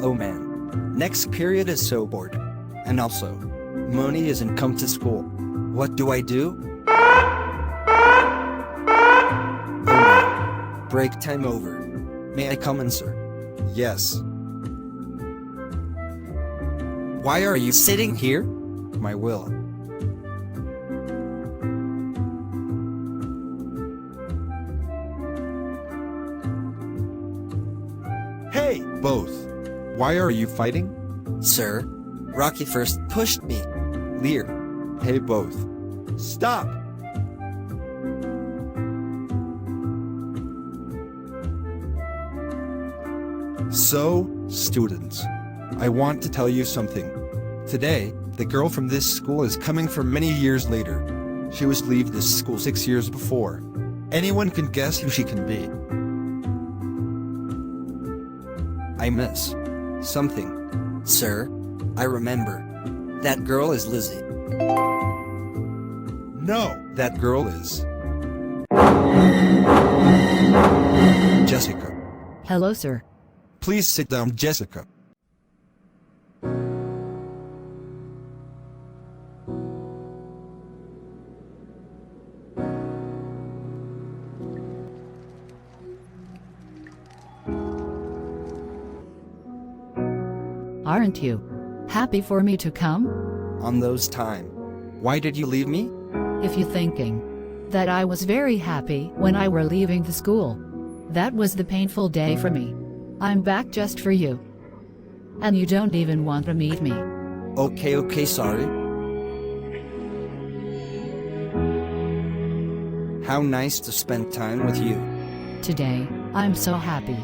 Oh man. Next period is so bored. And also, Moni isn't come to school. What do I do? Oh man. Break time over. May I come in, sir? Yes. Why are you sitting here? My will. Hey, both. Why are you fighting? Sir, Rocky first pushed me. Lear. Hey, both. Stop! So, students, I want to tell you something. Today, the girl from this school is coming from many years later. She was leave this school 6 years before. Anyone can guess who she can be. I miss something. Sir, I remember. That girl is Lizzie. No, that girl is Jessica. Hello, sir. Please sit down, Jessica. Aren't you happy for me to come? On those time. Why did you leave me? If you thinking that I was very happy when I were leaving the school, that was the painful day for me. I'm back just for you. And you don't even want to meet me. Okay, sorry. How nice to spend time with you. Today, I'm so happy.